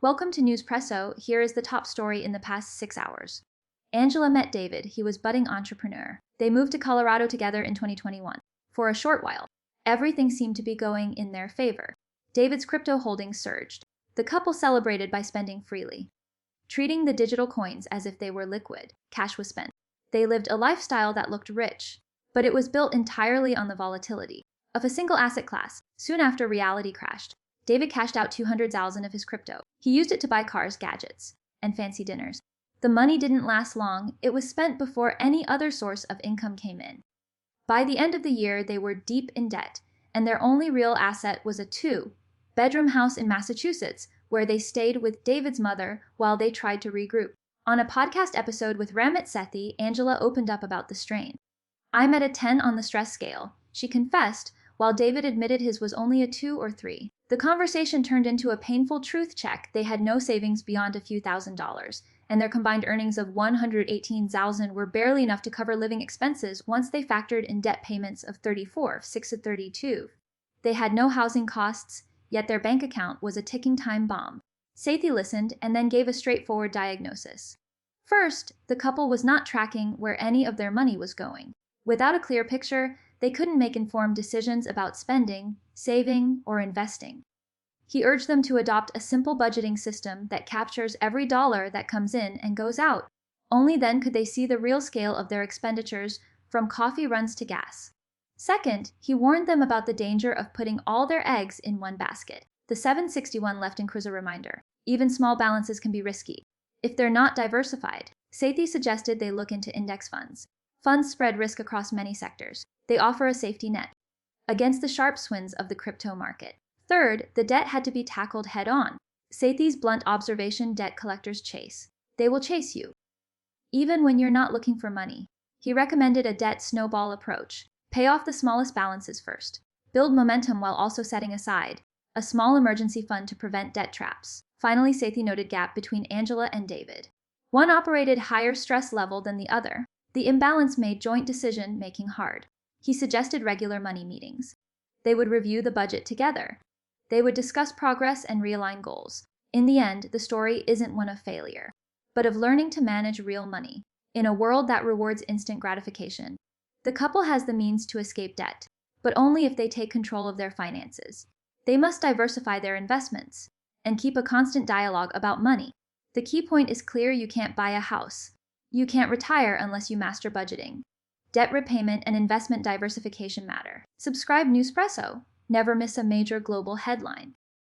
Welcome to Newspresso. Here is the top story in the past 6 hours. Angela met David. He was budding entrepreneur. They moved to Colorado together in 2021. For a short while, everything seemed to be going in their favor. David's crypto holdings surged. The couple celebrated by spending freely. Treating the digital coins as if they were liquid, cash was spent. They lived a lifestyle that looked rich, but it was built entirely on the volatility of a single asset class. Soon after reality crashed, David cashed out $200,000 of his crypto. He used it to buy cars, gadgets, and fancy dinners. The money didn't last long. It was spent before any other source of income came in. By the end of the year, they were deep in debt, and their only real asset was a two-bedroom house in Massachusetts, where they stayed with David's mother while they tried to regroup. On a podcast episode with Ramit Sethi, Angela opened up about the strain. "I'm at a 10 on the stress scale," she confessed, while David admitted his was only a 2 or 3. The conversation turned into a painful truth check. They had no savings beyond a few $1,000s, and their combined earnings of $118,000 were barely enough to cover living expenses once they factored in debt payments of $34,600 of $32,000. They had no housing costs, yet their bank account was a ticking time bomb. Sethi listened and then gave a straightforward diagnosis. First, the couple was not tracking where any of their money was going. Without a clear picture, they couldn't make informed decisions about spending, saving, or investing. He urged them to adopt a simple budgeting system that captures every dollar that comes in and goes out. Only then could they see the real scale of their expenditures, from coffee runs to gas. Second, he warned them about the danger of putting all their eggs in one basket. The 761 left in a reminder. Even small balances can be risky if they're not diversified. Sethi suggested they look into index funds. Funds spread risk across many sectors. They offer a safety net against the sharp swings of the crypto market. Third, the debt had to be tackled head-on. Sethi's blunt observation: debt collectors chase. They will chase you, even when you're not looking for money. He recommended a debt snowball approach. Pay off the smallest balances first. Build momentum while also setting aside a small emergency fund to prevent debt traps. Finally, Sethi noted gap between Angela and David. One operated higher stress level than the other. The imbalance made joint decision-making hard. He suggested regular money meetings. They would review the budget together. They would discuss progress and realign goals. In the end, the story isn't one of failure, but of learning to manage real money in a world that rewards instant gratification. The couple has the means to escape debt, but only if they take control of their finances. They must diversify their investments and keep a constant dialogue about money. The key point is clear: you can't buy a house. You can't retire unless you master budgeting. Debt repayment and investment diversification matter. Subscribe Newspresso. Never miss a major global headline.